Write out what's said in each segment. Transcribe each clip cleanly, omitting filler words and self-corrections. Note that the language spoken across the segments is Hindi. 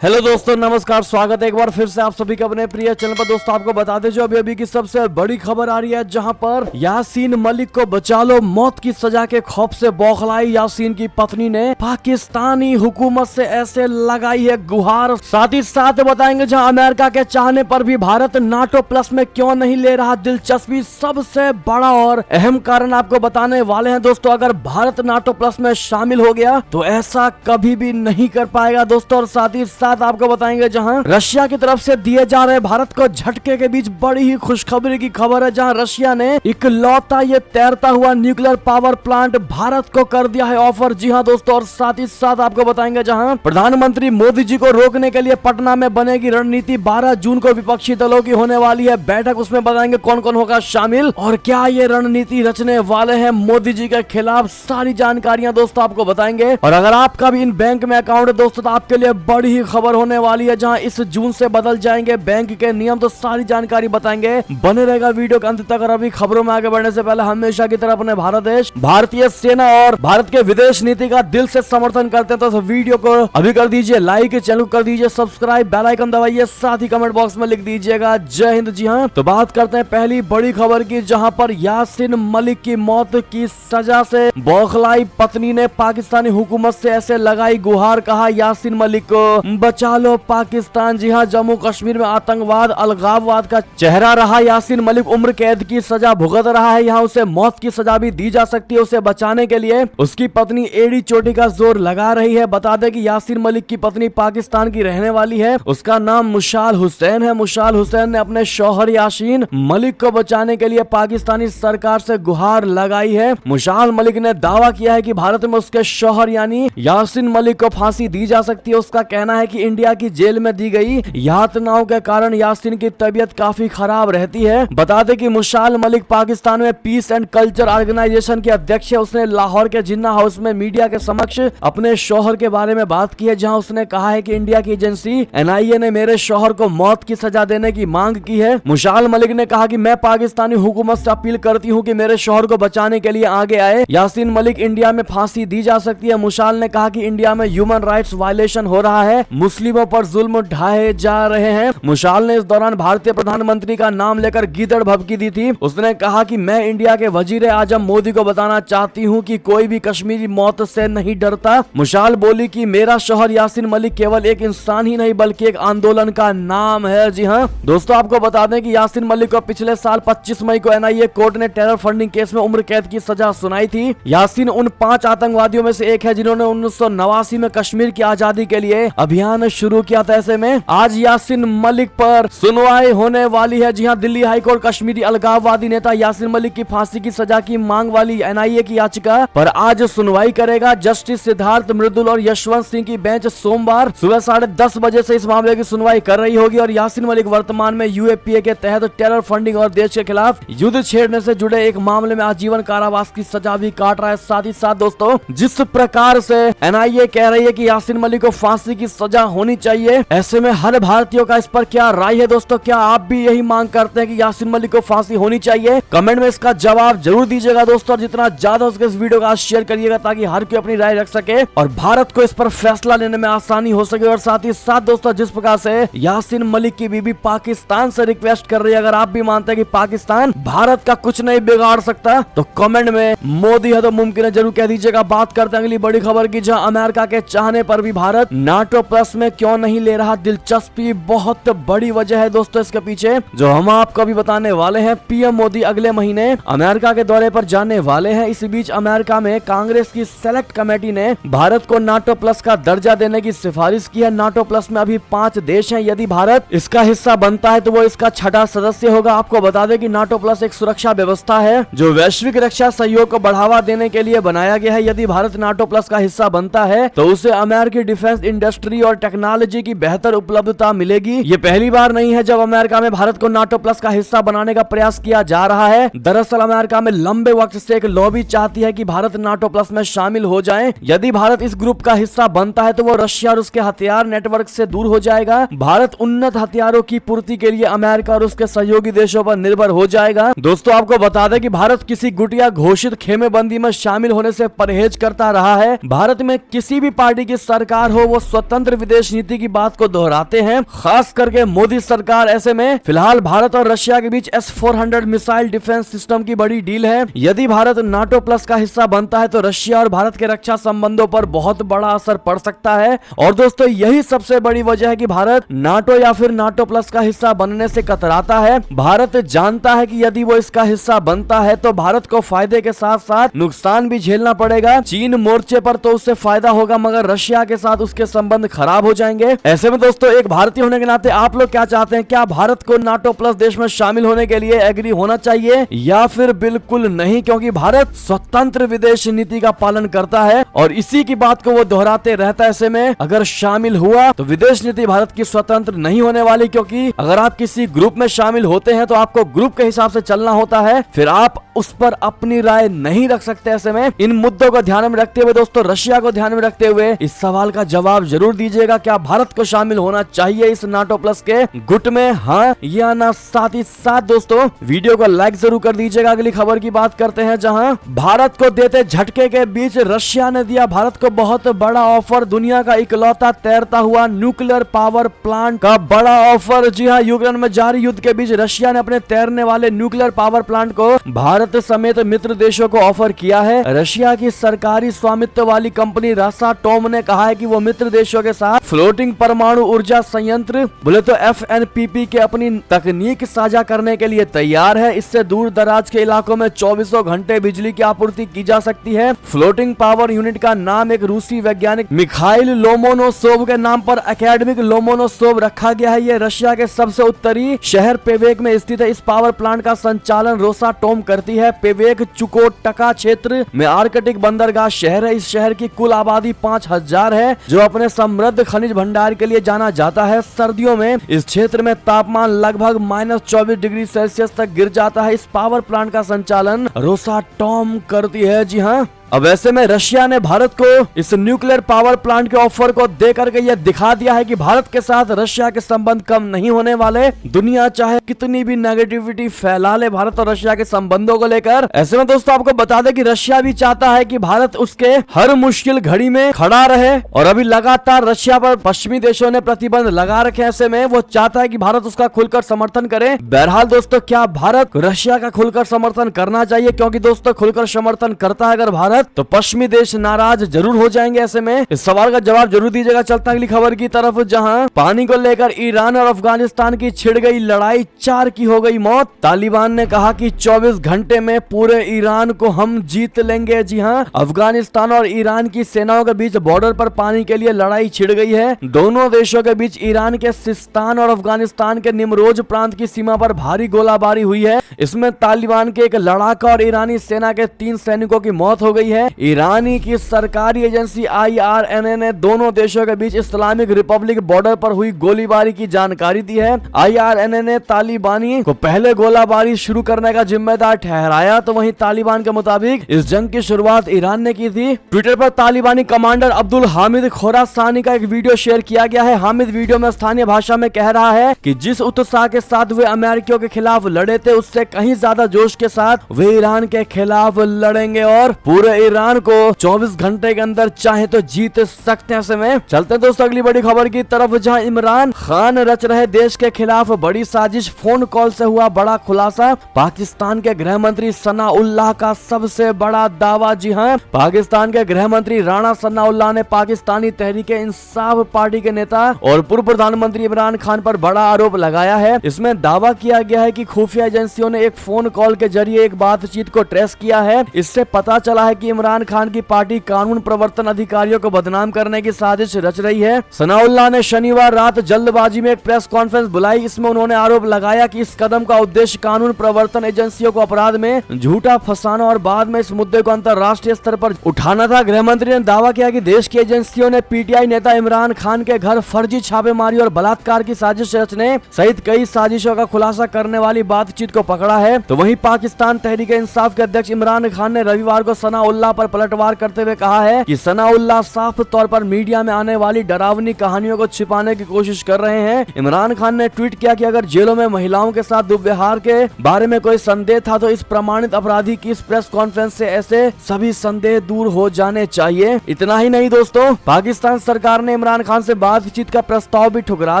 हेलो दोस्तों, नमस्कार। स्वागत है एक बार फिर से आप सभी के अपने प्रिय चैनल पर। दोस्तों आपको बता दें जो अभी की सबसे बड़ी खबर आ रही है, जहां पर यासीन मलिक को बचा लो, मौत की सजा के खौफ से बौखलाई यासीन की पत्नी ने पाकिस्तानी हुकूमत से ऐसे लगाई है गुहार। साथ ही साथ बताएंगे जहां अमेरिका के चाहने पर भी भारत नाटो प्लस में क्यों नहीं ले रहा दिलचस्पी, सबसे बड़ा और अहम कारण आपको बताने वाले हैं। दोस्तों अगर भारत नाटो प्लस में शामिल हो गया तो ऐसा कभी भी नहीं कर पाएगा दोस्तों। और साथ ही आपको बताएंगे जहां रशिया की तरफ से दिए जा रहे भारत को झटके के बीच बड़ी ही खुशखबरी की खबर है, जहां रशिया ने इकलौता ये तैरता हुआ न्यूक्लियर पावर प्लांट भारत को कर दिया है ऑफर। जी हां दोस्तों, और साथ ही साथ आपको बताएंगे जहां प्रधानमंत्री मोदी जी को रोकने के लिए पटना में बनेगी रणनीति। 12 जून को विपक्षी दलों की होने वाली है बैठक, उसमें बताएंगे कौन कौन होगा शामिल और क्या ये रणनीति रचने वाले हैं मोदी जी के खिलाफ। सारी जानकारियां दोस्तों आपको बताएंगे। और अगर आपका भी इन बैंक में अकाउंट है दोस्तों तो आपके लिए बड़ी ही खबर होने वाली है, जहां इस जून से बदल जाएंगे बैंक के नियम। तो सारी जानकारी बताएंगे, बने रहेगा वीडियो के अंत तक। और अभी खबरों में आगे बढ़ने से पहले हमेशा की तरह अपने भारत देश, भारतीय सेना और भारत के विदेश नीति का दिल से समर्थन करते हैं तो वीडियो को अभी कर दीजिए लाइक, चैनल कर दीजिए सब्सक्राइब, बेल आइकन दबाइए, साथ ही कमेंट बॉक्स में लिख दीजिएगा जय हिंद। जी हाँ, तो बात करते हैं पहली बड़ी खबर की, जहां पर यासीन मलिक की मौत की सजा से बौखलाई पत्नी ने पाकिस्तानी हुकूमत से ऐसे लगाई गुहार। कहा यासीन मलिक को बचा लो पाकिस्तान। जी हां, जम्मू कश्मीर में आतंकवाद अलगाववाद का चेहरा रहा यासीन मलिक उम्र कैद की सजा भुगत रहा है। यहाँ उसे मौत की सजा भी दी जा सकती है। उसे बचाने के लिए उसकी पत्नी एड़ी चोटी का जोर लगा रही है। बता दें कि यासीन मलिक की पत्नी पाकिस्तान की रहने वाली है, उसका नाम मुशाल हुसैन है। मुशाल हुसैन ने अपने शौहर यासीन मलिक को बचाने के लिए पाकिस्तानी सरकार से गुहार लगाई है। मुशाल मलिक ने दावा किया है कि भारत में उसके शौहर यानी यासीन मलिक को फांसी दी जा सकती है। उसका कहना है कि इंडिया की जेल में दी गई यातनाओं के कारण यासीन की तबीयत काफी खराब रहती है। बता दें कि मुशाल मलिक पाकिस्तान में पीस एंड कल्चर ऑर्गेनाइजेशन के अध्यक्ष है। उसने लाहौर के जिन्ना हाउस में मीडिया के समक्ष अपने शौहर के बारे में बात की है, जहां उसने कहा है कि इंडिया की एजेंसी एनआईए ने मेरे शौहर को मौत की सजा देने की मांग की है। मुशाल मलिक ने कहा कि मैं पाकिस्तानी हुकूमत से अपील करती हूं कि मेरे शौहर को बचाने के लिए आगे आए। यासीन मलिक इंडिया में फांसी दी जा सकती है। मुशाल ने कहा कि इंडिया में ह्यूमन राइट्स वायलेशन हो रहा है, मुस्लिमों पर जुल्म ढाए जा रहे हैं। मुशाल ने इस दौरान भारतीय प्रधानमंत्री का नाम लेकर गीदड़ भभकी दी थी। उसने कहा कि मैं इंडिया के वजीर आजम मोदी को बताना चाहती हूं कि कोई भी कश्मीरी मौत से नहीं डरता। मुशाल बोली कि मेरा शौहर यासीन मलिक केवल एक इंसान ही नहीं बल्कि एक आंदोलन का नाम है। जी हाँ दोस्तों, आपको बता दें कि यासीन मलिक को पिछले साल 25 मई को एनआईए कोर्ट ने टेरर फंडिंग केस में उम्र कैद की सजा सुनाई थी। यासीन उन 5 आतंकवादियों में से एक है जिन्होंने 1989 में कश्मीर की आजादी के लिए अभियान शुरू किया था। ऐसे में आज यासीन मलिक पर सुनवाई होने वाली है। जी हां, दिल्ली हाईकोर्ट कश्मीरी अलगाववादी नेता यासीन मलिक की फांसी की सजा की मांग वाली एनआईए की याचिका पर आज सुनवाई करेगा। जस्टिस सिद्धार्थ मृदुल और यशवंत सिंह की बेंच सोमवार सुबह 10:30 बजे से इस मामले की सुनवाई कर रही होगी। और यासीन मलिक वर्तमान में यूएपीए के तहत टेरर फंडिंग और देश के खिलाफ युद्ध छेड़ने से जुड़े एक मामले में आजीवन कारावास की सजा भी काट रहा है। साथ ही साथ दोस्तों, जिस प्रकार से एनआईए कह रही है कि यासीन मलिक को फांसी की सजा होनी चाहिए, ऐसे में हर भारतीयों का इस पर क्या राय है दोस्तों? क्या आप भी यही मांग करते हैं कि यासीन मलिक को फांसी होनी चाहिए? कमेंट में इसका जवाब जरूर दीजिएगा दोस्तों। और जितना ज्यादा हो सके इस वीडियो का शेयर करिएगा ताकि हर कोई अपनी राय रख सके और भारत को इस पर फैसला लेने में आसानी हो सके। और साथ ही साथ दोस्तों, जिस प्रकार से यासीन मलिक की बीबी पाकिस्तान से रिक्वेस्ट कर रही है, अगर आप भी मानते हैं कि पाकिस्तान भारत का कुछ नहीं बिगाड़ सकता तो कमेंट में मोदी है तो मुमकिन है जरूर कह दीजिएगा। बात करते हैं अगली बड़ी खबर की, जहां अमेरिका के चाहने पर भी भारत नाटो प्लस में क्यों नहीं ले रहा दिलचस्पी। बहुत बड़ी वजह है दोस्तों इसके पीछे, जो हम आपको भी बताने वाले हैं। पीएम मोदी अगले महीने अमेरिका के दौरे पर जाने वाले हैं। इस बीच अमेरिका में कांग्रेस की सेलेक्ट कमेटी ने भारत को नाटो प्लस का दर्जा देने की सिफारिश की है। नाटो प्लस में अभी 5 देश हैं। यदि भारत इसका हिस्सा बनता है तो वो इसका 6ठा सदस्य होगा। आपको बता दें कि नाटो प्लस एक सुरक्षा व्यवस्था है जो वैश्विक रक्षा सहयोग को बढ़ावा देने के लिए बनाया गया है। यदि भारत नाटो प्लस का हिस्सा बनता है तो उसे अमेरिकी डिफेंस इंडस्ट्री और टेक्नोलॉजी की बेहतर उपलब्धता मिलेगी। ये पहली बार नहीं है जब अमेरिका में भारत को नाटो प्लस का हिस्सा बनाने का प्रयास किया जा रहा है। दरअसल अमेरिका में लंबे वक्त से एक लॉबी चाहती है कि भारत नाटो प्लस में शामिल हो जाए। यदि भारत इस ग्रुप का हिस्सा बनता है तो वो रशिया और उसके हथियार नेटवर्क से दूर हो जाएगा। भारत उन्नत हथियारों की पूर्ति के लिए अमेरिका और उसके सहयोगी देशों पर निर्भर हो जाएगा। दोस्तों आपको बता दें कि भारत किसी गुटिया घोषित खेमेबंदी में शामिल होने से परहेज करता रहा है। भारत में किसी भी पार्टी की सरकार हो वो स्वतंत्र विदेश नीति की बात को दोहराते हैं, खास करके मोदी सरकार। ऐसे में फिलहाल भारत और रशिया के बीच S-400 मिसाइल डिफेंस सिस्टम की बड़ी डील है। यदि भारत नाटो प्लस का हिस्सा बनता है तो रशिया और भारत के रक्षा संबंधों पर बहुत बड़ा असर पड़ सकता है। और दोस्तों यही सबसे बड़ी वजह है कि भारत नाटो या फिर नाटो प्लस का हिस्सा बनने से कतराता है। भारत जानता है कि यदि वो इसका हिस्सा बनता है तो भारत को फायदे के साथ साथ नुकसान भी झेलना पड़ेगा। चीन मोर्चे पर तो उससे फायदा होगा, मगर रशिया के साथ उसके संबंध खराब हो जाएंगे। ऐसे में दोस्तों एक भारतीय होने के नाते आप लोग क्या चाहते हैं? क्या भारत को नाटो प्लस देश में शामिल होने के लिए एग्री होना चाहिए या फिर बिल्कुल नहीं? क्योंकि भारत स्वतंत्र विदेश नीति का पालन करता है और इसी की बात को वो दोहराते रहता है। ऐसे में अगर शामिल हुआ तो विदेश नीति भारत की स्वतंत्र नहीं होने वाली, क्योंकि अगर आप किसी ग्रुप में शामिल होते हैं तो आपको ग्रुप के हिसाब से चलना होता है, फिर आप उस पर अपनी राय नहीं रख सकते। ऐसे में इन मुद्दों को ध्यान में रखते हुए दोस्तों, रशिया को ध्यान में रखते हुए इस सवाल का जवाब जरूर दीजिएगा, क्या भारत को शामिल होना चाहिए इस नाटो प्लस के गुट में, हाँ या ना? साथ ही साथ दोस्तों वीडियो को लाइक जरूर कर दीजिएगा। अगली खबर की बात करते हैं, जहां भारत को देते झटके के बीच रशिया ने दिया भारत को बहुत बड़ा ऑफर। दुनिया का इकलौता तैरता हुआ न्यूक्लियर पावर प्लांट का बड़ा ऑफर। जी हाँ, यूक्रेन में जारी युद्ध के बीच रशिया ने अपने तैरने वाले न्यूक्लियर पावर प्लांट को भारत समेत मित्र देशों को ऑफर किया है। रशिया की सरकारी स्वामित्व वाली कंपनी रोसाटोम ने कहा है कि वो मित्र देशों के साथ फ्लोटिंग परमाणु ऊर्जा संयंत्र बोले तो FNPP के अपनी तकनीक साझा करने के लिए तैयार है। इससे दूर दराज के इलाकों में 24 घंटे बिजली की आपूर्ति की जा सकती है। फ्लोटिंग पावर यूनिट का नाम एक रूसी वैज्ञानिक मिखाइल लोमोनोसोव के नाम पर एकेडमिक लोमोनोसोव रखा गया है। ये रशिया के सबसे उत्तरी शहर पेवेक में स्थित है। इस पावर प्लांट का संचालन रोसाटोम करती है। पेवेक चुकोटका क्षेत्र में आर्कटिक बंदरगाह शहर है। इस शहर की कुल आबादी 5000 है, जो अपने समृद्ध खनिज भंडार के लिए जाना जाता है। सर्दियों में इस क्षेत्र में तापमान लगभग -24 डिग्री सेल्सियस तक गिर जाता है। इस पावर प्लांट का संचालन रोसाटोम करती है। जी हाँ, अब ऐसे में रशिया ने भारत को इस न्यूक्लियर पावर प्लांट के ऑफर को देकर के यह दिखा दिया है कि भारत के साथ रशिया के संबंध कम नहीं होने वाले। दुनिया चाहे कितनी भी नेगेटिविटी फैला ले भारत और रशिया के संबंधों को लेकर। ऐसे में दोस्तों आपको बता दें कि रशिया भी चाहता है कि भारत उसके हर मुश्किल घड़ी में खड़ा रहे और अभी लगातार रशिया पर पश्चिमी देशों ने प्रतिबंध लगा रखे। ऐसे में वो चाहता है कि भारत उसका खुलकर समर्थन करे। बहरहाल दोस्तों, क्या भारत रशिया का खुलकर समर्थन करना चाहिए? क्योंकि दोस्तों खुलकर समर्थन करता है अगर भारत तो पश्चिमी देश नाराज जरूर हो जाएंगे। ऐसे में इस सवाल का जवाब जरूर दीजिएगा। चलता अगली खबर की तरफ, जहां पानी को लेकर ईरान और अफगानिस्तान की छिड़ गई लड़ाई, 4 की हो गई मौत। तालिबान ने कहा कि 24 घंटे में पूरे ईरान को हम जीत लेंगे। जी हां, अफगानिस्तान और ईरान की सेनाओं के बीच बॉर्डर पर पानी के लिए लड़ाई छिड़ गई है। दोनों देशों के बीच ईरान के सिस्तान और अफगानिस्तान के निमरोज प्रांत की सीमा पर भारी गोलाबारी हुई है। इसमें तालिबान के एक लड़ाका और ईरानी सेना के 3 सैनिकों की मौत हो गई है। ईरानी की सरकारी एजेंसी IRNA ने दोनों देशों के बीच इस्लामिक रिपब्लिक बॉर्डर पर हुई गोलीबारी की जानकारी दी है। IRNA ने तालिबानी को पहले गोलाबारी शुरू करने का जिम्मेदार ठहराया, तो वहीं तालिबान के मुताबिक इस जंग की शुरुआत ईरान ने की थी। ट्विटर पर तालिबानी कमांडर अब्दुल हामिद खोरासानी का एक वीडियो शेयर किया गया है। हामिद वीडियो में स्थानीय भाषा में कह रहा है कि जिस उत्साह के साथ वे अमेरिकियों के खिलाफ लड़े थे, उससे कहीं ज्यादा जोश के साथ वे ईरान के खिलाफ लड़ेंगे और पूरे ईरान को 24 घंटे के अंदर चाहे तो जीत सकते हैं। ऐसे में चलते हैं दोस्तों अगली बड़ी खबर की तरफ, जहां इमरान खान रच रहे देश के खिलाफ बड़ी साजिश। फोन कॉल से हुआ बड़ा खुलासा। पाकिस्तान के गृह मंत्री सनाउल्लाह का सबसे बड़ा दावा। जी हां, पाकिस्तान के गृह मंत्री राणा सनाउल्लाह ने पाकिस्तानी तहरीक इंसाफ पार्टी के नेता और पूर्व प्रधानमंत्री इमरान खान पर बड़ा आरोप लगाया है। इसमें दावा किया गया है कि खुफिया एजेंसियों ने एक फोन कॉल के जरिए एक बातचीत को ट्रेस किया है। इससे पता चला है कि इमरान खान की पार्टी कानून प्रवर्तन अधिकारियों को बदनाम करने की साजिश रच रही है। सनाउल्लाह ने शनिवार रात जल्दबाजी में एक प्रेस कॉन्फ्रेंस बुलाई। इसमें उन्होंने आरोप लगाया कि इस कदम का उद्देश्य कानून प्रवर्तन एजेंसियों को अपराध में झूठा फंसाना और बाद में इस मुद्दे को अंतर्राष्ट्रीय स्तर पर उठाना था। गृह मंत्री ने दावा किया कि देश की एजेंसियों ने PTI नेता इमरान खान के घर फर्जी छापेमारी और बलात्कार की साजिश रचने सहित कई साजिशों का खुलासा करने वाली बातचीत को पकड़ा है। तो वहीं पाकिस्तान तहरीक इंसाफ के अध्यक्ष इमरान खान ने रविवार को सनाउल्लाह सनाउल्लाह पर पलटवार करते हुए कहा है कि सनाउल्लाह साफ तौर पर मीडिया में आने वाली डरावनी कहानियों को छिपाने की कोशिश कर रहे हैं। इमरान खान ने ट्वीट किया कि अगर जेलों में महिलाओं के साथ दुर्व्यवहार के बारे में कोई संदेह था तो इस प्रमाणित अपराधी की इस प्रेस कॉन्फ्रेंस से ऐसे सभी संदेह दूर हो जाने चाहिए। इतना ही नहीं दोस्तों, पाकिस्तान सरकार ने इमरान खान से बातचीत का प्रस्ताव भी ठुकरा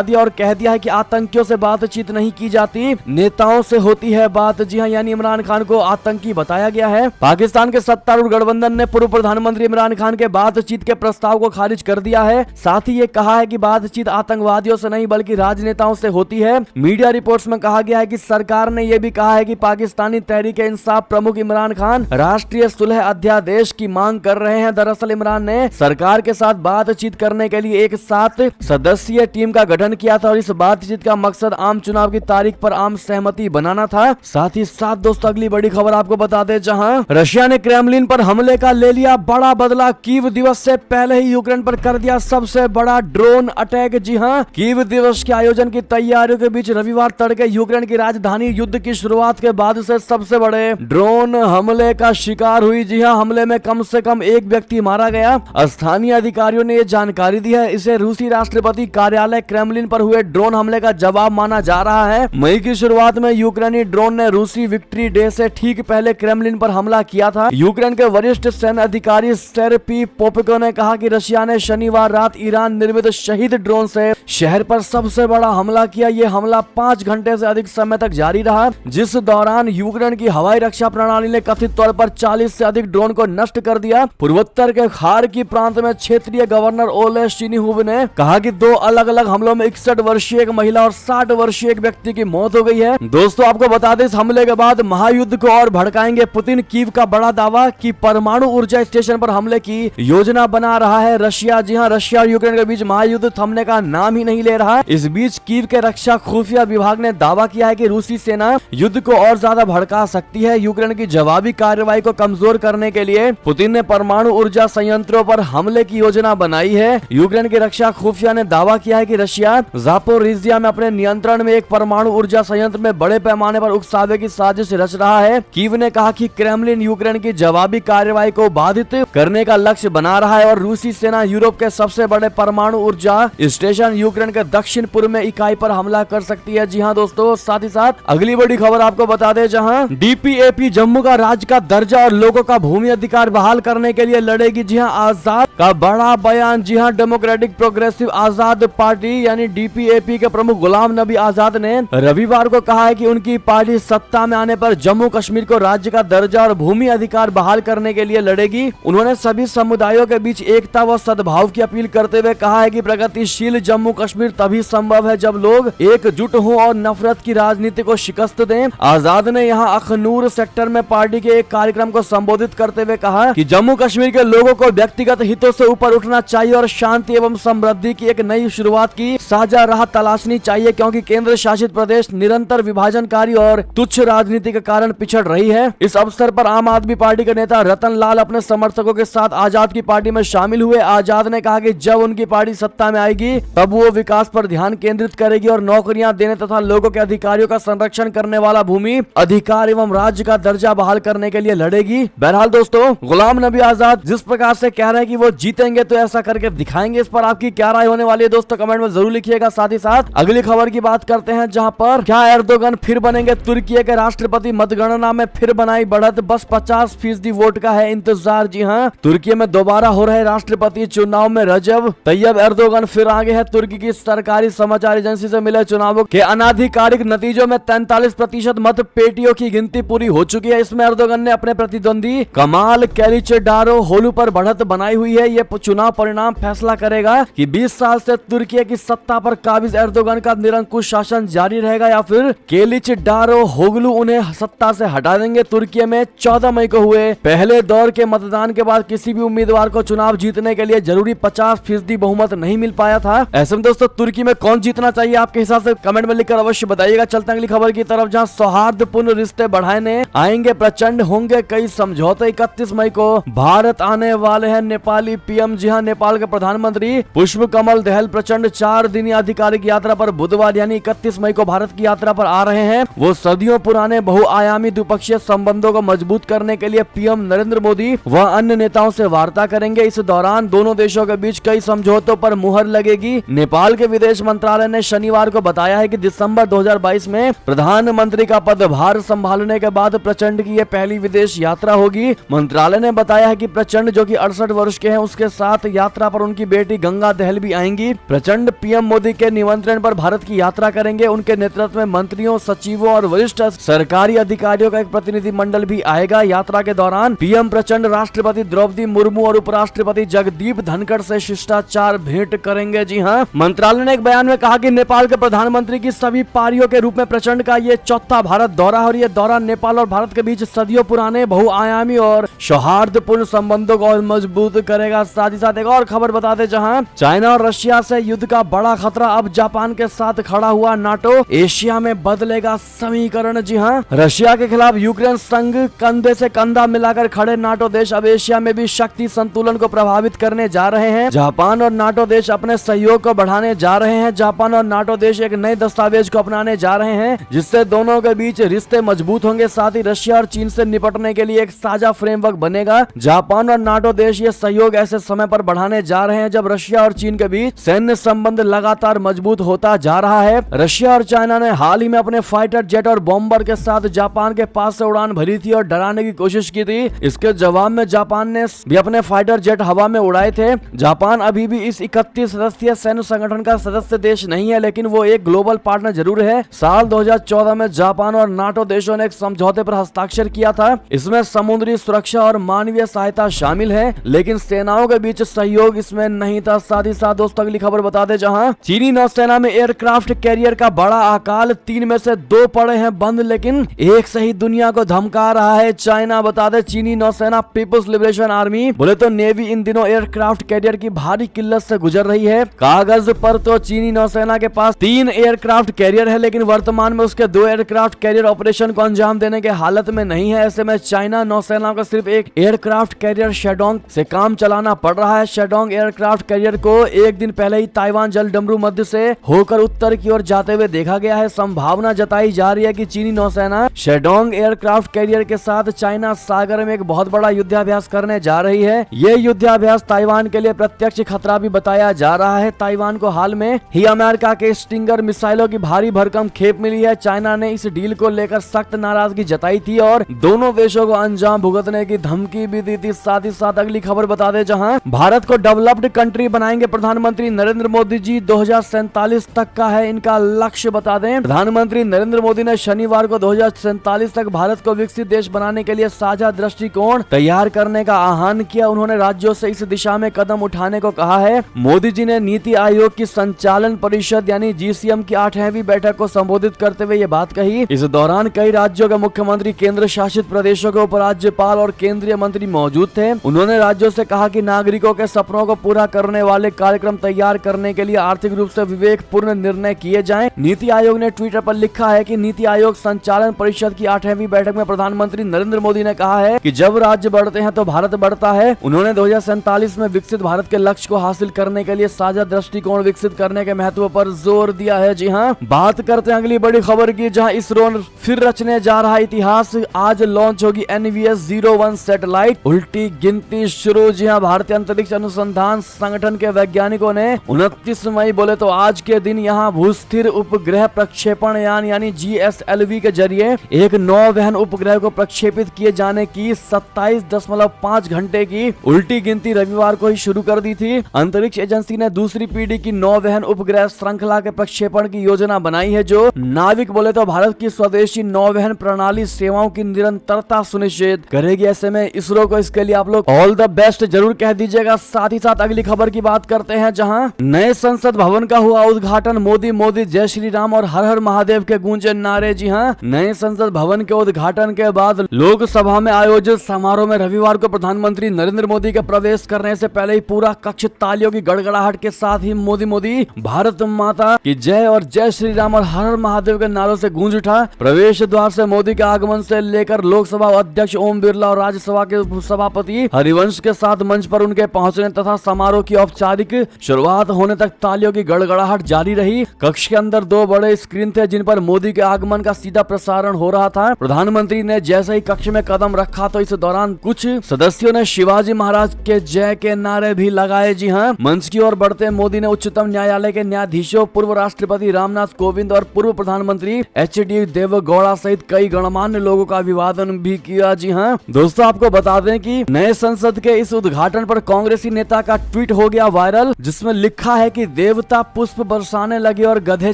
दिया और कह दिया है कि आतंकियों से बातचीत नहीं की जाती, नेताओं से होती है बात। जी हाँ, यानी इमरान खान को आतंकी बताया गया है। पाकिस्तान के सत्तारूढ़ गठबंधन ने पूर्व प्रधानमंत्री इमरान खान के बातचीत के प्रस्ताव को खारिज कर दिया है। साथ ही ये कहा है कि बातचीत आतंकवादियों से नहीं बल्कि राजनेताओं से होती है। मीडिया रिपोर्ट्स में कहा गया है कि सरकार ने यह भी कहा है कि पाकिस्तानी तहरीक इंसाफ प्रमुख इमरान खान राष्ट्रीय सुलह अध्यादेश की मांग कर रहे हैं। दरअसल इमरान ने सरकार के साथ बातचीत करने के लिए एक 7 सदस्यीय टीम का गठन किया था और इस बातचीत का मकसद आम चुनाव की तारीख पर आम सहमति बनाना था। साथ ही साथ दोस्तों अगली बड़ी खबर आपको बता दें, जहां रशिया ने क्रेमलिन पर हमले का ले लिया बड़ा बदला। कीव दिवस से पहले ही यूक्रेन पर कर दिया सबसे बड़ा ड्रोन अटैक। जी हां, कीव दिवस के आयोजन की तैयारियों के बीच रविवार तड़के यूक्रेन की राजधानी युद्ध की शुरुआत के बाद से सबसे बड़े ड्रोन हमले का शिकार हुई। जी हां, हमले में कम से कम एक व्यक्ति मारा गया। स्थानीय अधिकारियों ने यह जानकारी दी है। इसे रूसी राष्ट्रपति कार्यालय क्रेमलिन पर हुए ड्रोन हमले का जवाब माना जा रहा है। मई की शुरुआत में यूक्रेनी ड्रोन ने रूसी विक्ट्री डे से ठीक पहले क्रेमलिन पर हमला किया था। यूक्रेन के वरिष्ठ सैन्य अधिकारी सेर्पी पोपिको ने कहा कि रशिया ने शनिवार रात ईरान निर्मित शहीद ड्रोन से शहर पर सबसे बड़ा हमला किया। ये हमला 5 घंटे से अधिक समय तक जारी रहा, जिस दौरान यूक्रेन की हवाई रक्षा प्रणाली ने कथित तौर पर 40 से अधिक ड्रोन को नष्ट कर दिया। पूर्वोत्तर के खार्किव प्रांत में क्षेत्रीय गवर्नर ओले शिनिहुब ने कहा कि 2 अलग अलग हमलों में 61 वर्षीय एक महिला और 60 वर्षीय एक व्यक्ति की मौत हो गई है। दोस्तों आपको बता दें, इस हमले के बाद महायुद्ध को और भड़काएंगे पुतिन। कीव का बड़ा दावा कि परमाणु ऊर्जा स्टेशन पर हमले की योजना बना रहा है रशिया। जी हां, रशिया और यूक्रेन के बीच महायुद्ध थमने का नाम ही नहीं ले रहा। इस बीच कीव के रक्षा खुफिया विभाग ने दावा किया है कि रूसी सेना युद्ध को और ज्यादा भड़का सकती है। यूक्रेन की जवाबी कार्रवाई को कमजोर करने के लिए पुतिन ने परमाणु ऊर्जा संयंत्रों पर हमले की योजना बनाई है। यूक्रेन की रक्षा खुफिया ने दावा किया है कि रशिया जापोरिजिया में अपने नियंत्रण में एक परमाणु ऊर्जा संयंत्र में बड़े पैमाने पर उकसावे की साजिश रच रहा है। कीव ने कहा कि क्रेमलिन यूक्रेन की जवाबी कार्रवाई को बाधित करने का लक्ष्य बना रहा है और रूसी सेना यूरोप के सबसे बड़े परमाणु ऊर्जा स्टेशन यूक्रेन के दक्षिण पूर्व में इकाई पर हमला कर सकती है। जी हां दोस्तों, साथ ही साथ अगली बड़ी खबर आपको बता दें, जहां डीपीएपी जम्मू का राज्य का दर्जा और लोगों का भूमि अधिकार बहाल करने के लिए लड़ेगी। जी हां, आजाद का बड़ा बयान। जी हां, डेमोक्रेटिक प्रोग्रेसिव आजाद पार्टी यानी डीपीएपी के प्रमुख गुलाम नबी आजाद ने रविवार को कहा है कि उनकी पार्टी सत्ता में आने पर जम्मू कश्मीर को राज्य का दर्जा और भूमि अधिकार बहाल करने के लिए लड़ेगी। उन्होंने सभी समुदायों के बीच एकता व सद्भाव की अपील करते हुए कहा है कि प्रगतिशील जम्मू कश्मीर तभी संभव है जब लोग एकजुट हों और नफरत की राजनीति को शिकस्त दें। आजाद ने यहां अखनूर सेक्टर में पार्टी के एक कार्यक्रम को संबोधित करते हुए कहा कि जम्मू कश्मीर के लोगों को व्यक्तिगत हितों से ऊपर उठना चाहिए और शांति एवं समृद्धि की एक नई शुरुआत की साझा राह तलाशनी चाहिए, क्योंकि केंद्र शासित प्रदेश निरंतर विभाजनकारी और तुच्छ राजनीति के कारण पिछड़ रही है। इस अवसर पर आम आदमी पार्टी के नेता रतन लाल अपने समर्थकों के साथ आजाद की पार्टी में शामिल हुए। आजाद ने कहा कि जब उनकी पार्टी सत्ता में आएगी तब वो विकास पर ध्यान केंद्रित करेगी और नौकरियां देने तथा लोगों के अधिकारियों का संरक्षण करने वाला भूमि अधिकार एवं राज्य का दर्जा बहाल करने के लिए लड़ेगी। बहरहाल दोस्तों, गुलाम नबी आजाद जिस प्रकार से कह रहे हैं कि वो जीतेंगे तो ऐसा करके दिखाएंगे, इस पर आपकी क्या राय होने वाली है दोस्तों, कमेंट में जरूर लिखिएगा। साथ ही साथ अगली खबर की बात करते हैं, जहां पर क्या एर्दोगन फिर बनेंगे तुर्की के राष्ट्रपति। मतगणना में फिर बनाई बढ़त, बस 50% वोट का है इंतजार। जी हां, तुर्की में दोबारा हो रहे राष्ट्रपति चुनाव में रजब तैयब एर्दोगन फिर आगे है। तुर्की की सरकारी समाचार एजेंसी से मिले चुनावों के अनाधिकारिक नतीजों में 43% मत पेटियों की गिनती पूरी हो चुकी है। इसमें एर्दोगन ने अपने प्रतिद्वंदी कमाल किलिचदारोग्लू पर बढ़त बनाई हुई है। यह चुनाव परिणाम फैसला करेगा कि 20 साल से तुर्की की सत्ता पर काबिज एर्दोगन का निरंकुश शासन जारी रहेगा या फिर किलिचदारोग्लू उन्हें सत्ता से हटा देंगे। तुर्की में 14 मई को हुए पहले दौर के मतदान के बाद किसी भी उम्मीदवार को चुनाव जीतने के लिए जरूरी 50% बहुमत नहीं मिल पाया था। ऐसे में दोस्तों तुर्की में कौन जीतना चाहिए आपके हिसाब से कमेंट में लिखकर अवश्य बताइएगा। चलते हैं अगली खबर की तरफ, जहां सौहार्दपूर्ण रिश्ते बढ़ाने आएंगे प्रचंड, होंगे कई समझौते। 31 मई को भारत आने वाले हैं नेपाली पीएम। जी हां, नेपाल के प्रधानमंत्री पुष्प कमल दहल प्रचंड 4 दिनी आधिकारिक यात्रा पर बुधवार यानी 31 मई को भारत की यात्रा पर आ रहे हैं। वो सदियों पुराने बहुआयामी द्विपक्षीय संबंधों को मजबूत करने के लिए पीएम नरेंद्र नरेंद्र मोदी व अन्य नेताओं से वार्ता करेंगे। इस दौरान दोनों देशों के बीच कई समझौतों पर मुहर लगेगी। नेपाल के विदेश मंत्रालय ने शनिवार को बताया है कि दिसंबर 2022 में प्रधानमंत्री का पदभार संभालने के बाद प्रचंड की यह पहली विदेश यात्रा होगी। मंत्रालय ने बताया है कि प्रचंड, जो कि 68 वर्ष के हैं, उसके साथ यात्रा पर उनकी बेटी गंगा दहल भी आएंगी। प्रचंड पीएम मोदी के निमंत्रण पर भारत की यात्रा करेंगे। उनके नेतृत्व में मंत्रियों, सचिवों और वरिष्ठ सरकारी अधिकारियों का एक प्रतिनिधि मंडल भी आएगा। यात्रा के दौरान पीएम प्रचंड राष्ट्रपति द्रौपदी मुर्मू और उपराष्ट्रपति जगदीप धनखड़ से शिष्टाचार भेंट करेंगे। जी हाँ, मंत्रालय ने एक बयान में कहा कि नेपाल के प्रधानमंत्री की सभी पारियों के रूप में प्रचंड का ये चौथा भारत दौरा है और ये दौरा नेपाल और भारत के बीच सदियों पुराने बहुआयामी और सौहार्दपूर्ण संबंधों को और मजबूत करेगा। साथ ही साथ एक और खबर बता दें, जहां चाइना और रशिया से युद्ध का बड़ा खतरा, अब जापान के साथ खड़ा हुआ नाटो, एशिया में बदलेगा समीकरण। जी हां, रशिया के खिलाफ यूक्रेन संग कंधे से कंधा मिलाकर खड़े नाटो देश अब एशिया में भी शक्ति संतुलन को प्रभावित करने जा रहे हैं। जापान और नाटो देश अपने सहयोग को बढ़ाने जा रहे हैं। जापान और नाटो देश एक नए दस्तावेज को अपनाने जा रहे हैं, जिससे दोनों के बीच रिश्ते मजबूत होंगे। साथ ही रशिया और चीन से निपटने के लिए एक साझा फ्रेमवर्क बनेगा। जापान और नाटो देश ये सहयोग ऐसे समय पर बढ़ाने जा रहे हैं जब रशिया और चीन के बीच सैन्य संबंध लगातार मजबूत होता जा रहा है। रशिया और चाइना ने हाल ही में अपने फाइटर जेट और बॉम्बर के साथ जापान के पास से उड़ान भरी थी और डराने की कोशिश की थी। इसके जवाब में जापान ने भी अपने फाइटर जेट हवा में उड़ाए थे। जापान अभी भी इस 31 सदस्यीय सैन्य संगठन का सदस्य देश नहीं है, लेकिन वो एक ग्लोबल पार्टनर जरूर है। साल 2014 में जापान और नाटो देशों ने एक समझौते पर हस्ताक्षर किया था। इसमें समुद्री सुरक्षा और मानवीय सहायता शामिल है, लेकिन सेनाओं के बीच सहयोग इसमें नहीं था। साथ ही साथ दोस्तों अगली खबर बता दें, जहां चीनी नौसेना में एयरक्राफ्ट कैरियर का बड़ा अकाल, 3 में से 2 पड़े हैं बंद, लेकिन एक सही दुनिया को धमका रहा है चाइना। बता दें, चीनी नौसेना पीपुल्स लिबरेशन आर्मी बोले तो नेवी इन दिनों एयरक्राफ्ट कैरियर की भारी किल्लत से गुजर रही है। कागज पर तो चीनी नौसेना के पास 3 एयरक्राफ्ट कैरियर है, लेकिन वर्तमान में उसके 2 एयरक्राफ्ट कैरियर ऑपरेशन को अंजाम देने के हालत में नहीं है। ऐसे में चाइना नौसेना को सिर्फ एक एयरक्राफ्ट कैरियर शेडोंग से काम चलाना पड़ रहा है। शेडोंग एयरक्राफ्ट कैरियर को एक दिन पहले ही ताइवान जल डमरू मध्य से होकर उत्तर की ओर जाते हुए देखा गया है। संभावना जताई जा रही है कि चीनी नौसेना शेडोंग एयरक्राफ्ट कैरियर के साथ चाइना सागर में एक बहुत बड़ा युद्धाभ्यास करने जा रही है। ये युद्धाभ्यास ताइवान के लिए प्रत्यक्ष खतरा भी बताया जा रहा है। ताइवान को हाल में ही अमेरिका के स्टिंगर मिसाइलों की भारी भरकम खेप मिली है। चाइना ने इस डील को लेकर सख्त नाराजगी जताई थी और दोनों देशों को अंजाम भुगतने की धमकी भी दी थी। साथ ही साथ अगली खबर बता दें, जहां भारत को डेवलप्ड कंट्री बनाएंगे प्रधानमंत्री नरेंद्र मोदी जी, 2047 तक का है इनका लक्ष्य। बता दें, प्रधानमंत्री नरेंद्र मोदी ने शनिवार को 2047 तक भारत को विकसित देश बनाने के लिए साझा दृष्टिकोण तैयार करने का आह्वान किया। उन्होंने राज्यों से इस दिशा में कदम उठाने को कहा है। मोदी जी ने नीति आयोग की संचालन परिषद यानी जीसीएम की 8वीं बैठक को संबोधित करते हुए ये बात कही। इस दौरान कई राज्यों के मुख्यमंत्री, केंद्र शासित प्रदेशों के उपराज्यपाल और केंद्रीय मंत्री मौजूद थे। उन्होंने राज्यों से कहा कि नागरिकों के सपनों को पूरा करने वाले कार्यक्रम तैयार करने के लिए आर्थिक रूप से विवेकपूर्ण निर्णय किए जाएं। नीति आयोग ने ट्विटर पर लिखा है कि नीति आयोग संचालन परिषद की 8वीं बैठक में प्रधानमंत्री नरेंद्र मोदी ने कहा है कि जब राज्य बढ़ते हैं तो भारत बढ़ता है। उन्होंने 2047 में विकसित भारत के लक्ष्य को हासिल करने के लिए साझा दृष्टिकोण विकसित करने के महत्व पर जोर दिया है। जी हाँ, बात करते हैं अगली बड़ी खबर की, जहां इसरो फिर रचने जा रहा इतिहास। आज लॉन्च होगी NVS-01 सैटेलाइट, उल्टी गिनती शुरू। जी हाँ, भारतीय अंतरिक्ष अनुसंधान संगठन के वैज्ञानिकों ने 29 मई बोले तो आज के दिन यहाँ भूस्थिर उपग्रह प्रक्षेपण यान यानी GSLV के जरिए एक नौवहन उपग्रह को प्रक्षेपित किए जाने की 27.5 घंटे की उल्टी गिनती रविवार को ही शुरू कर दी थी। अंतरिक्ष एजेंसी ने दूसरी पीढ़ी की नौवहन उपग्रह श्रृंखला के प्रक्षेपण की योजना बनाई है, जो नाविक बोले तो भारत की स्वदेशी नौवहन प्रणाली सेवाओं की निरंतरता सुनिश्चित करेगी। ऐसे में इसरो को इसके लिए आप लोग ऑल द बेस्ट जरूर कह दीजिएगा। साथ ही साथ अगली खबर की बात करते हैं, जहां नए संसद भवन का हुआ उद्घाटन। मोदी मोदी जय श्री राम और हर हर महादेव के गूंजे नारे। जी हाँ, नए संसद भवन के उद्घाटन के बाद लोकसभा में आयोजित समारोह में रविवार को प्रधानमंत्री नरेंद्र मोदी के प्रवेश करने से पहले ही पूरा कक्ष तालियों की गड़गड़ाहट के साथ ही मोदी मोदी भारत माता की जय और जय श्री राम और हर हर महादेव के नारों से गूंज उठा। प्रवेश द्वार से मोदी के आगमन से लेकर लोकसभा अध्यक्ष ओम बिरला और राज्यसभा के सभापति हरिवंश के साथ मंच पर उनके पहुंचने तथा समारोह की औपचारिक शुरुआत होने तक तालियों की गड़गड़ाहट जारी रही। कक्ष के अंदर 2 बड़े स्क्रीन थे जिन पर मोदी के आगमन का सीधा प्रसारण हो रहा था। प्रधानमंत्री ने जैसे ही कक्ष में कदम रखा तो इस दौरान कुछ सदस्यों ने शिवाजी महाराज के जय के नारे भी लगाए। जी हाँ, मंच की ओर बढ़ते मोदी ने उच्चतम न्यायालय के न्यायाधीशों, पूर्व राष्ट्रपति रामनाथ कोविंद और पूर्व प्रधानमंत्री एच.डी. देवेगौड़ा सहित कई गणमान्य लोगों का अभिवादन भी किया। जी हाँ दोस्तों, आपको बता दें कि नए संसद के इस उद्घाटन पर कांग्रेसी नेता का ट्वीट हो गया वायरल, जिसमें लिखा है कि देवता पुष्प बरसाने लगे और गधे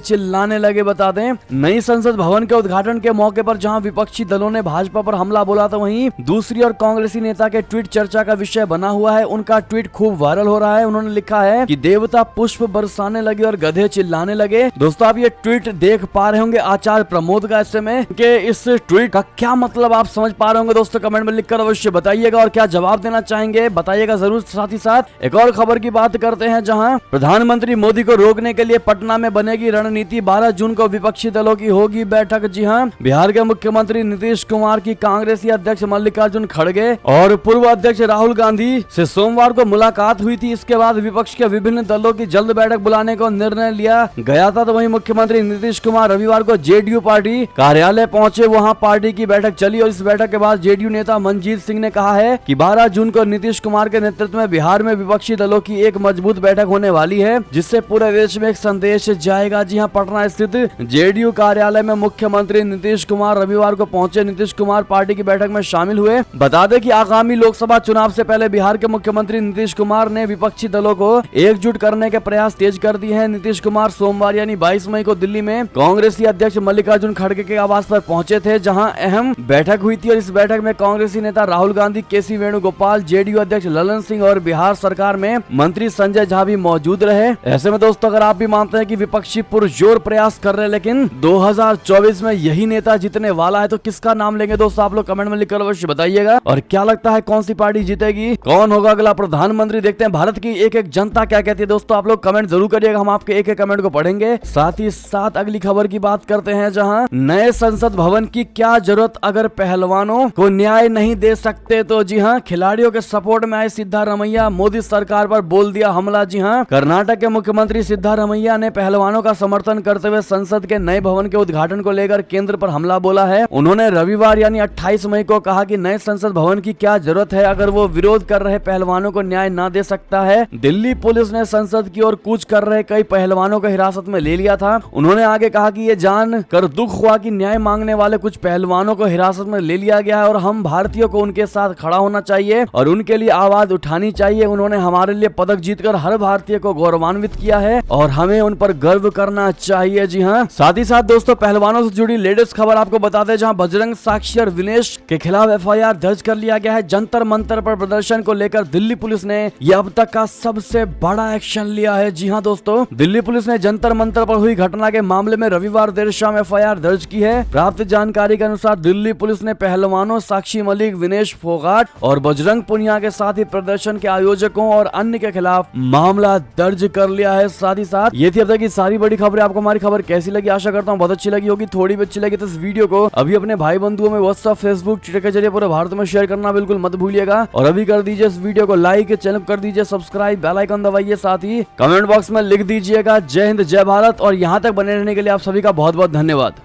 चिल्लाने लगे। बता दें, नई संसद भवन के उद्घाटन के मौके पर जहां विपक्षी दलों ने भाजपा पर हमला बोला, तो वहीं दूसरी और कांग्रेसी नेता के ट्वीट चर्चा का विषय बना हुआ है। उनका ट्वीट खूब वायरल हो रहा है। उन्होंने लिखा है कि देवता पुष्प बरसाने लगे और गधे चिल्लाने लगे। दोस्तों, आप ये ट्वीट देख पा रहे होंगे आचार्य प्रमोद का। ऐसे में कि इस ट्वीट का क्या मतलब आप समझ पा रहे होंगे। दोस्तों, कमेंट में लिखकर अवश्य बताइएगा और क्या जवाब देना चाहेंगे बताइएगा जरूर। साथ ही साथ एक और खबर की बात करते हैं, जहां प्रधानमंत्री मोदी को रोकने के लिए पटना में बनेगी रणनीति। 12 जून को विपक्षी दलों की होगी बैठक। जी हां, बिहार के मुख्यमंत्री नीतीश कुमार की कांग्रेसी अध्यक्ष मल्लिकार्जुन खड़गे और पूर्व अध्यक्ष राहुल गांधी से सोमवार को मुलाकात हुई थी। इसके बाद विपक्ष के विभिन्न दलों की जल्द बैठक बुलाने को निर्णय लिया गया था। तो वहीं मुख्यमंत्री नीतीश कुमार रविवार को जेडीयू पार्टी कार्यालय पहुंचे, वहां पार्टी की बैठक चली और इस बैठक के बाद जेडीयू नेता मंजीत सिंह ने कहा है कि 12 जून को नीतीश कुमार के नेतृत्व में बिहार में विपक्षी दलों की एक मजबूत बैठक होने वाली है, जिससे पूरे देश में एक संदेश जाएगा। जी हां, पटना स्थित जेडीयू कार्यालय में मुख्यमंत्री नीतीश कुमार रविवार को पहुंचे। नीतीश कुमार पार्टी की बैठक में शामिल हुए। बता दें कि आगामी लोकसभा चुनाव से पहले बिहार के मुख्यमंत्री नीतीश कुमार ने विपक्षी दलों को एकजुट करने के प्रयास तेज कर दिए हैं। नीतीश कुमार सोमवार यानी 22 मई को दिल्ली में कांग्रेसी अध्यक्ष मल्लिकार्जुन खड़गे के आवास पर पहुंचे थे, जहां अहम बैठक हुई थी और इस बैठक में कांग्रेसी नेता राहुल गांधी, केसी वेणुगोपाल, जेडीयू अध्यक्ष ललन सिंह और बिहार सरकार में मंत्री संजय झा भी मौजूद रहे। ऐसे में दोस्तों, अगर आप भी मानते हैं कि विपक्षी पुरजोर प्रयास कर रहे हैं, लेकिन 2024 में यही नेता जीतने वाला है, तो किसका नाम लेंगे दोस्तों? आप लोग कमेंट में लिखकर अवश्य बताइएगा। और क्या लगता है कौन सी पार्टी जीतेगी, कौन होगा अगला प्रधानमंत्री? देखते हैं भारत की एक एक जनता क्या कहती है। दोस्तों, आप लोग कमेंट जरूर करिएगा, हम आपके एक एक कमेंट को पढ़ेंगे। साथ ही साथ अगली खबर की बात करते हैं, जहां नए संसद भवन की क्या जरूरत अगर पहलवानों को न्याय नहीं दे सकते तो। जी हां, खिलाड़ियों के सपोर्ट में आए सिद्धारमैया, मोदी सरकार पर बोल दिया हमला। जी हां, कर्नाटक के मुख्यमंत्री सिद्धारमैया ने पहलवानों का समर्थन करते हुए संसद के नए भवन के उद्घाटन को लेकर केंद्र पर हमला बोला है। उन्होंने रविवार यानी 28 मई को कहा कि नए संसद भवन की क्या जरूरत है अगर वो विरोध कर रहे पहलवानों को न्याय न दे सकता है। दिल्ली पुलिस ने संसद की ओर कूच कर रहे कई पहलवानों को हिरासत में ले लिया था। उन्होंने आगे कहा कि ये जान कर दुख हुआ कि न्याय मांगने वाले कुछ पहलवानों को हिरासत में ले लिया गया है और हम भारतीयों को उनके साथ खड़ा होना चाहिए और उनके लिए आवाज उठानी चाहिए। उन्होंने हमारे लिए पदक जीतकर हर भारतीय को गौरवान्वित किया है और हमें उन पर गर्व करना चाहिए। जी हाँ, साथ ही साथ दोस्तों, पहलवानों से जुड़ी लेटेस्ट खबर आपको बता दें, जहां बजरंग साक्षी और विनेश के खिलाफ एफआईआर दर्ज कर लिया गया है। जंतर मंतर पर प्रदर्शन को लेकर दिल्ली पुलिस ने यह अब तक का सबसे बड़ा एक्शन लिया है। जी हाँ दोस्तों, दिल्ली पुलिस ने जंतर मंतर पर हुई घटना के मामले में रविवार देर शाम एफआईआर दर्ज की है। प्राप्त जानकारी के अनुसार दिल्ली पुलिस ने पहलवानों साक्षी मलिक, विनेश फोगाट और बजरंग पुनिया के साथ ही प्रदर्शन के आयोजकों और अन्य के खिलाफ मामला दर्ज कर लिया है। साथ ही साथ ये थी अब तक की सारी बड़ी खबरें। आपको हमारी खबर कैसी लगी? आशा करता हूँ बहुत अच्छी लगी होगी। थोड़ी भी अच्छी लगी तो इस वीडियो को अभी अपने भाई बंधुओं में व्हाट्सएप, फेसबुक, ट्विटर के जरिए पूरे भारत में शेयर करना बिल्कुल मत भूलिएगा। और अभी कर दीजिए इस वीडियो को लाइक, चैनल कर दीजिए सब्सक्राइब, बेल आइकन दबाइए। साथ ही कमेंट बॉक्स में लिख दीजिएगा जय हिंद, जय भारत। और यहाँ तक बने रहने के लिए आप सभी का बहुत बहुत धन्यवाद।